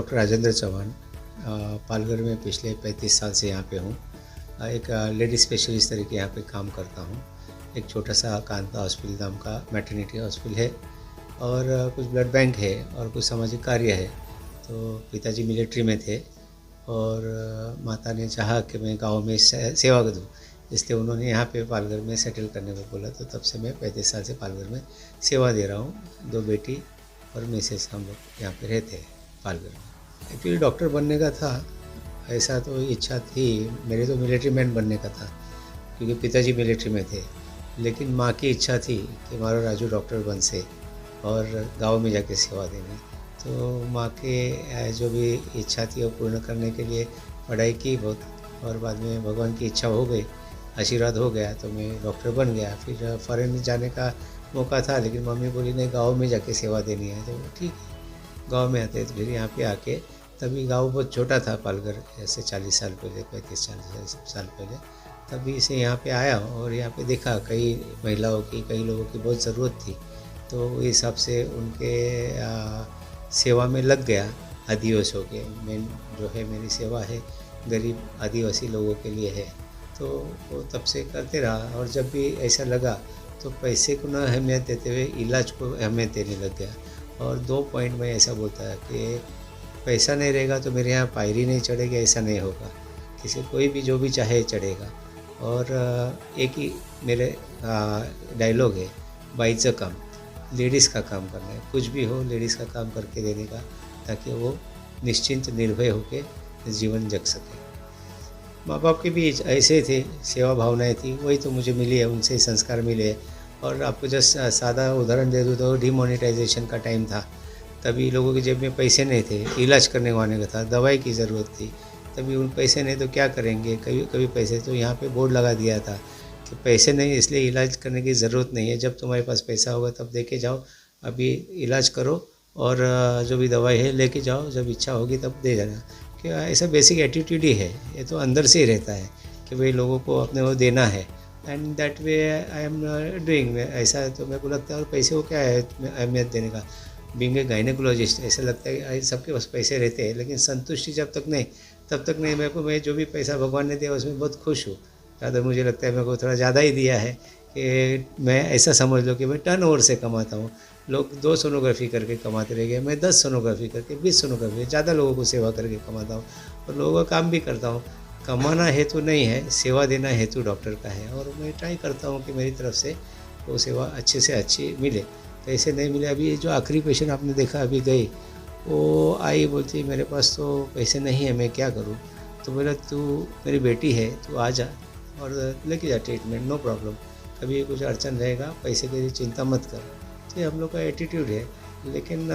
Doctor Rajendra Chauhan Palghar में पिछले 35 साल से यहाँ पे हूँ। एक लेडी स्पेशलिस्ट तरीके यहाँ पे काम करता हूँ। एक छोटा सा कांता हॉस्पिटल नाम का मैटरनिटी हॉस्पिटल है और कुछ ब्लड बैंक है और कुछ सामाजिक कार्य है। तो पिताजी मिलिट्री में थे और माता ने चाहा कि मैं गांव में सेवा दूँ, इसलिए उन्होंने यहाँ पे पालघर में सेटल करने को बोला। तो तब से मैं 35 साल से पालघर में सेवा दे रहा हूँ। 2 बेटी और मिसेस, हम लोग यहाँ पे रहते हैं पालघर में। एक्चुअली डॉक्टर बनने का था, ऐसा तो इच्छा थी मेरे, तो मिलिट्री मैन बनने का था क्योंकि पिताजी मिलिट्री में थे। लेकिन माँ की इच्छा थी कि हमारा राजू डॉक्टर बन से और गांव में जाके सेवा देनी। तो माँ के जो भी इच्छा थी वो पूर्ण करने के लिए पढ़ाई की बहुत, और बाद में भगवान की इच्छा हो गई, आशीर्वाद हो गया तो मैं डॉक्टर बन गया। फिर फॉरेन जाने का मौका था लेकिन मम्मी बोली नहीं, गांव में जाके सेवा देनी है। तो ठीक है, गांव में आते। तो फिर यहाँ पे आके, तभी गांव बहुत छोटा था पालघर, ऐसे 40 साल पहले, 35-40 साल पहले, तभी से यहाँ पे आया और यहाँ पे देखा कई महिलाओं की, कई लोगों की बहुत ज़रूरत थी। तो इस हिसाब से उनके सेवा में लग गया। आदिवासियों के मेन जो है मेरी सेवा है, गरीब आदिवासी लोगों के लिए है। तो वो तब से करते रहा और जब भी ऐसा लगा तो पैसे को ना अहमियत देते हुए इलाज को अहमियत देने लग गया। और 2 पॉइंट में ऐसा बोलता है कि पैसा नहीं रहेगा तो मेरे यहाँ पायरी नहीं चढ़ेगी, ऐसा नहीं होगा। किसी कोई भी जो भी चाहे चढ़ेगा। और एक ही मेरे डायलॉग है, बाईचं काम, लेडीज़ का काम करना है। कुछ भी हो लेडीज़ का काम करके देने का, ताकि वो निश्चिंत निर्भय होकर जीवन जग सके। माँ बाप के भी ऐसे थे, सेवा भावनाएं थी, वही तो मुझे मिली है, उनसे संस्कार मिले हैं। और आपको जस्ट सादा उदाहरण दे दूँ तो डिमोनेटाइजेशन का टाइम था, तभी लोगों की जेब में पैसे नहीं थे, इलाज करने वाले का था, दवाई की ज़रूरत थी, तभी उन पैसे नहीं तो क्या करेंगे। कभी कभी पैसे, तो यहाँ पे बोर्ड लगा दिया था कि पैसे नहीं इसलिए इलाज करने की ज़रूरत नहीं है, जब तुम्हारे पास पैसा होगा तब देके जाओ, अभी इलाज करो और जो भी दवाई है लेके जाओ, जब इच्छा होगी तब दे जाना। क्या ऐसा बेसिक एटीट्यूड ही है, ये तो अंदर से ही रहता है कि भाई लोगों को अपने वो देना है। And that way I am doing ऐसा। तो मेरे को लगता है और पैसे को क्या है अहमियत देने का। बीइंग ए गायनेकोलॉजिस्ट ऐसा लगता है कि सबके पास पैसे रहते हैं, लेकिन संतुष्टि जब तक नहीं तब तक नहीं। मेरे को, मैं जो भी पैसा भगवान ने दिया उसमें बहुत खुश हूँ। ज़्यादा मुझे लगता है मेरे को थोड़ा ज़्यादा ही दिया है कि मैं ऐसा समझ लो कि मैं टर्न ओवर से कमाता हूँ। लोग 2 सोनोग्राफी करके कमाते रह गए, मैं 10 सोनोग्राफी करके, 20 सोनोग्राफी, ज़्यादा लोगों को सेवा करके कमाता हूँ और लोगों का काम भी करता हूँ। कमाना हेतु नहीं है, सेवा देना हेतु डॉक्टर का है। और मैं ट्राई करता हूँ कि मेरी तरफ से वो सेवा अच्छे से अच्छी मिले। तो ऐसे नहीं मिले, अभी जो आखिरी पेशेंट आपने देखा अभी गई, वो आई, बोलती मेरे पास तो पैसे नहीं है, मैं क्या करूँ। तो बोला तू मेरी बेटी है, तू आ जा और लेके जा ट्रीटमेंट, नो प्रॉब्लम, कभी कुछ अड़चन रहेगा, पैसे की चिंता मत कर। तो ये हम लोग का एटीट्यूड है। लेकिन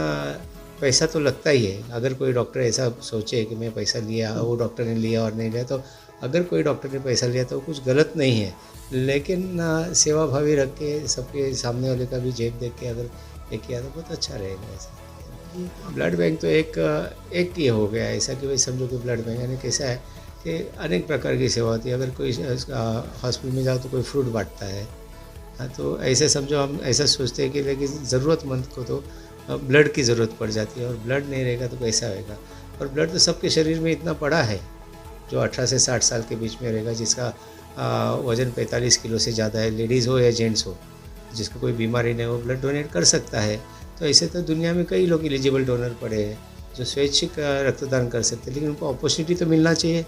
पैसा तो लगता ही है। अगर कोई डॉक्टर ऐसा सोचे कि मैं पैसा लिया, वो डॉक्टर ने लिया और नहीं लिया, तो अगर कोई डॉक्टर ने पैसा लिया तो कुछ गलत नहीं है। लेकिन सेवा भावी रख के, सबके सामने वाले का भी जेब देख के अगर ये किया तो बहुत अच्छा रहेगा। ऐसा ब्लड बैंक तो एक ये हो गया ऐसा कि भाई समझो कि ब्लड बैंक यानी कैसा है कि अनेक प्रकार की सेवा होती है। अगर कोई हॉस्पिटल में जाओ तो कोई फ्रूट बांटता है, हाँ, तो ऐसे समझो हम ऐसा सोचते हैं कि लेकिन ज़रूरतमंद को तो ब्लड की ज़रूरत पड़ जाती है, और ब्लड नहीं रहेगा तो कैसा होएगा। और ब्लड तो सबके शरीर में इतना पड़ा है, जो 18 से 60 साल के बीच में रहेगा, जिसका वज़न 45 किलो से ज़्यादा है, लेडीज़ हो या जेंट्स हो, जिसको कोई बीमारी नहीं हो, ब्लड डोनेट कर सकता है। तो ऐसे तो दुनिया में कई लोग एलिजिबल डोनर पड़े हैं जो स्वैच्छिक रक्तदान कर सकते हैं, लेकिन उनको अपॉर्चुनिटी तो मिलना चाहिए।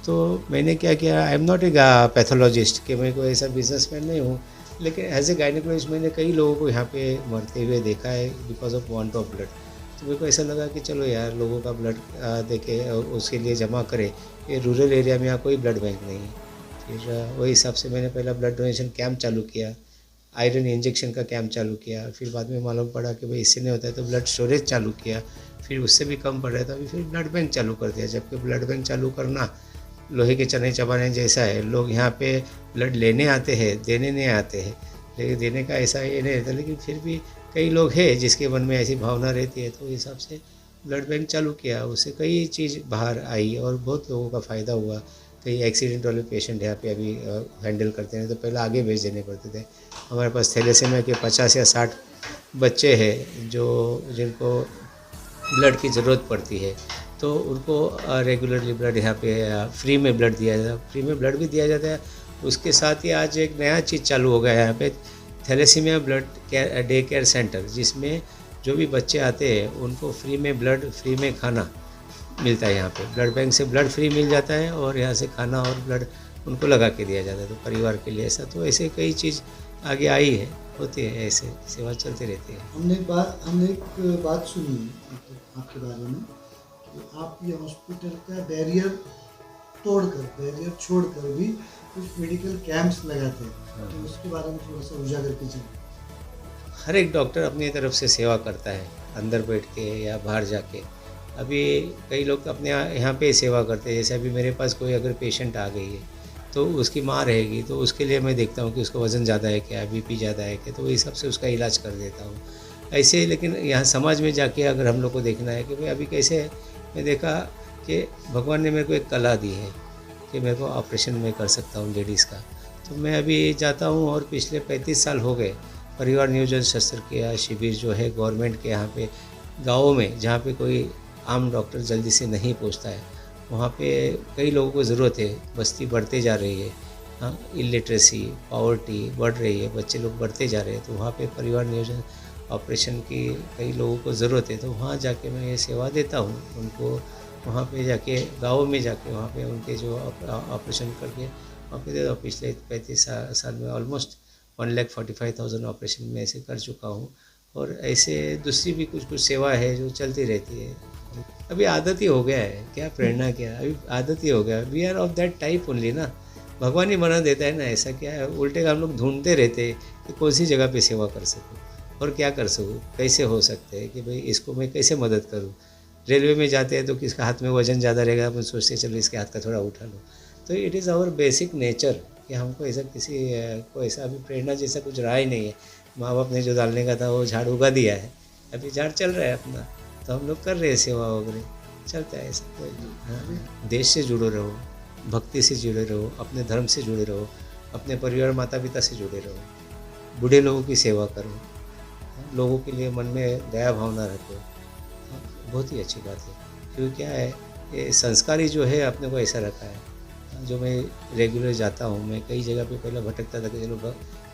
तो मैंने क्या किया, I am not a pathologist, कि मैं कोई ऐसा बिजनेसमैन नहीं हूँ, लेकिन एज ए गायनेकोलॉजिस्ट मैंने कई लोगों को यहाँ पे मरते हुए देखा है because of want of blood. तो मेरे को ऐसा लगा कि चलो यार, लोगों का ब्लड देके उसके लिए जमा करे। ये रूरल एरिया में यहाँ कोई ब्लड बैंक नहीं है। फिर वही हिसाब से मैंने पहला ब्लड डोनेशन कैंप चालू किया, आयरन इंजेक्शन का कैंप चालू किया। फिर बाद में मालूम पड़ा कि भाई इससे नहीं होता है तो ब्लड स्टोरेज चालू किया। फिर उससे भी कम पड़ रहा था, अभी फिर ब्लड बैंक चालू कर दिया। जबकि ब्लड बैंक चालू करना लोहे के चने चबाने जैसा है। लोग यहाँ पे ब्लड लेने आते हैं, देने नहीं आते हैं। लेकिन देने का ऐसा ये नहीं रहता, लेकिन फिर भी कई लोग हैं जिसके मन में ऐसी भावना रहती है। तो इस हिसाब से ब्लड बैंक चालू किया, उससे कई चीज़ बाहर आई और बहुत लोगों का फ़ायदा हुआ। कई एक्सीडेंट वाले पेशेंट यहाँ पे अभी हैंडल करते हैं, तो पहले आगे भेज देने पड़ते थे। हमारे पास थैलेसीमिया के 50 या 60 बच्चे हैं जो जिनको ब्लड की ज़रूरत पड़ती है, तो उनको रेगुलरली ब्लड यहाँ पे फ्री में ब्लड दिया जाता है, फ्री में ब्लड भी दिया जाता है। उसके साथ ही आज एक नया चीज़ चालू हो गया है यहाँ पे, thalassemia blood care day care centre, जिसमें जो भी बच्चे आते हैं उनको फ्री में ब्लड, फ्री में खाना मिलता है। यहाँ पे ब्लड बैंक से ब्लड फ्री मिल जाता है और यहाँ से खाना और ब्लड उनको लगा के दिया जाता है। तो परिवार के लिए ऐसा, तो ऐसे कई चीज़ आगे आई है, होती है, ऐसे सेवा चलती रहती है। हमने एक बात सुनी है आपके बारे में कि आप ये हॉस्पिटल का बैरियर छोड़कर भी कुछ मेडिकल कैंप्स लगाते हैं, तो उसके बारे में थोड़ा सा उजागर कीजिए। हर एक डॉक्टर अपनी तरफ से सेवा करता है, अंदर बैठ के या बाहर जाके। अभी कई लोग अपने यहाँ पे सेवा करते हैं, जैसे अभी मेरे पास कोई अगर पेशेंट आ गई है तो उसकी माँ रहेगी, तो उसके लिए मैं देखता हूँ कि उसका वज़न ज़्यादा है क्या, बीपी ज़्यादा है क्या, तो इस हिसाब से उसका इलाज कर देता हूँ। ऐसे लेकिन यहाँ समाज में जाके अगर हम लोग को देखना है कि भाई अभी कैसे है, मैं देखा कि भगवान ने मेरे को एक कला दी है कि मेरे को ऑपरेशन में कर सकता हूँ लेडीज़ का। तो मैं अभी जाता हूँ और पिछले 35 साल हो गए परिवार नियोजन शस्त्रक्रिया शिविर जो है गवर्नमेंट के यहाँ पे गाँवों में, जहाँ पे कोई आम डॉक्टर जल्दी से नहीं पहुँचता है, वहाँ पे कई लोगों को ज़रूरत है। बस्ती बढ़ते जा रही है, हाँ, इलिटरेसी, पॉवर्टी बढ़ रही है, बच्चे लोग बढ़ते जा रहे हैं, तो वहाँ पे परिवार नियोजन ऑपरेशन की कई लोगों को ज़रूरत है। तो वहाँ जाके मैं ये सेवा देता हूँ उनको, वहाँ पे जाके गाँव में जाके वहाँ पे उनके जो ऑपरेशन करके वहाँ पे दे दो। पिछले 35 साल में ऑलमोस्ट 1,45,000 ऑपरेशन में ऐसे कर चुका हूँ। और ऐसे दूसरी भी कुछ सेवा है जो चलती रहती है। अभी आदत ही हो गया है, क्या प्रेरणा क्या, अभी आदत ही हो गया है। We are of that type only ना, भगवान ही मना देता है ना, ऐसा क्या है। उल्टे हम लोग ढूंढते रहते हैं कि कौन सी जगह पे सेवा कर सकूँ और क्या कर सकूँ, कैसे हो सकते हैं कि भाई इसको मैं कैसे मदद करूँ। रेलवे में जाते हैं तो किसका हाथ में वजन ज़्यादा रहेगा, अपन सोचते चलो इसके हाथ का थोड़ा उठा लो। तो it is our basic nature कि हमको ऐसा किसी को ऐसा अभी प्रेरणा जैसा कुछ रहा ही नहीं है। माँ बाप ने जो डालने का था वो झाड़ उगा दिया है, अभी झाड़ चल रहा है अपना, तो हम लोग कर रहे हैं सेवा वगैरह, चलता है ऐसा। कोई हाँ, देश से जुड़े रहो, भक्ति से जुड़े रहो, अपने धर्म से जुड़े रहो, अपने परिवार माता पिता से जुड़े रहो, बूढ़े लोगों की सेवा करो, लोगों के लिए मन में दया भावना रखो, बहुत ही अच्छी बात है। क्योंकि क्या है, ये संस्कार ही जो है अपने को ऐसा रखा है। जो मैं रेगुलर जाता हूँ, मैं कई जगह पे पहले भटकता था कि चलो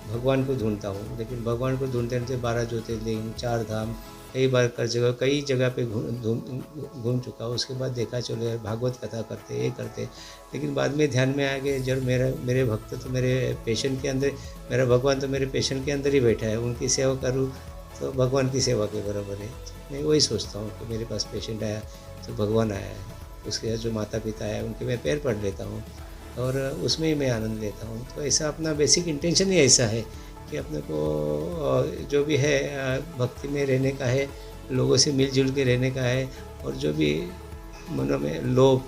भगवान को ढूंढता हूँ, लेकिन भगवान को ढूंढते ढूंढते 12 ज्योतिर्लिंग, 4 धाम, कई जगह पे घूम चुका हूँ। उसके बाद देखा चलो यार भागवत कथा करते ये करते, लेकिन बाद में ध्यान में आ गया जब मेरे भक्त तो मेरे पेशेंट के अंदर, मेरा भगवान तो मेरे पेशेंट के अंदर ही बैठा है, उनकी सेवा करूँ तो भगवान की सेवा के बराबर है। मैं वही सोचता हूँ कि मेरे पास पेशेंट आया तो भगवान आया है, उसके जो माता पिता है उनके मैं पैर पड़ लेता हूँ और उसमें ही मैं आनंद लेता हूँ। तो ऐसा अपना बेसिक इंटेंशन ही ऐसा है कि अपने को जो भी है भक्ति में रहने का है, लोगों से मिलजुल के रहने का है, और जो भी मनों में लोभ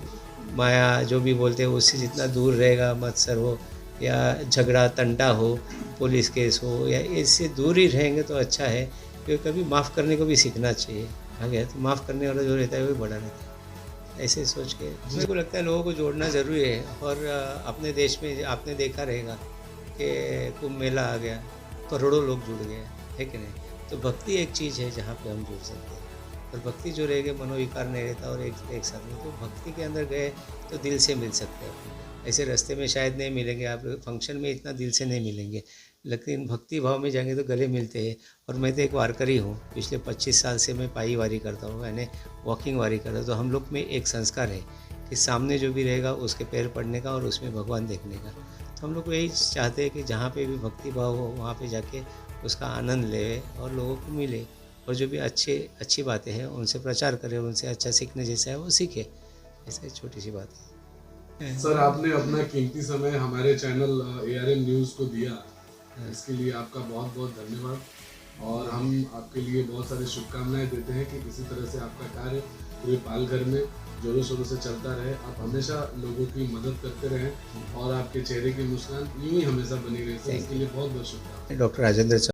माया जो भी बोलते हैं उससे जितना दूर रहेगा, मत्सर हो या झगड़ा तंटा हो, पुलिस केस हो, या इससे दूर ही रहेंगे तो अच्छा है। क्योंकि कभी माफ़ करने को भी सीखना चाहिए। आगे तो माफ़ करने वाला जो रहता है वही बड़ा रहता है। ऐसे सोच के मेरे को लगता है लोगों को जोड़ना ज़रूरी है। और अपने देश में आपने देखा रहेगा कि कुंभ मेला आ गया, करोड़ों लोग जुड़ गए, है कि नहीं। तो भक्ति एक चीज़ है जहाँ पे हम जुड़ सकते हैं, और भक्ति जो रहेगी मनोविकार नहीं रहता और एक साथ में, तो भक्ति के अंदर गए तो दिल से मिल सकते हैं। ऐसे रास्ते में शायद नहीं मिलेंगे, आप फंक्शन में इतना दिल से नहीं मिलेंगे, लेकिन भक्ति भाव में जाएंगे तो गले मिलते हैं। और मैं तो एक वारकरी हूँ, पिछले 25 साल से मैं पाई वारी करता हूँ, यानी वॉकिंग वारी करता हूँ। तो हम लोग में एक संस्कार है कि सामने जो भी रहेगा उसके पैर पड़ने का और उसमें भगवान देखने का। तो हम लोग यही चाहते हैं कि जहाँ पे भी भक्ति भाव हो वहाँ पे जाके उसका आनंद ले और लोगों को मिले, और जो भी अच्छी बातें हैं उनसे प्रचार करें, उनसे अच्छा सीखने जैसा है वो सीखे। ऐसा एक छोटी सी बात है। सर, आपने अपना कीमती समय हमारे चैनल ARN न्यूज़ को दिया, इसके लिए आपका बहुत बहुत धन्यवाद। और हम आपके लिए बहुत सारी शुभकामनाएं देते हैं कि किसी तरह से आपका कार्य पूरे पालघर में जोरों शोरों से चलता रहे। आप हमेशा लोगों की मदद करते रहें और आपके चेहरे की मुस्कान यूं ही हमेशा बनी रहे। इसके लिए बहुत बहुत शुभकामनाएं। डॉक्टर राजेंद्र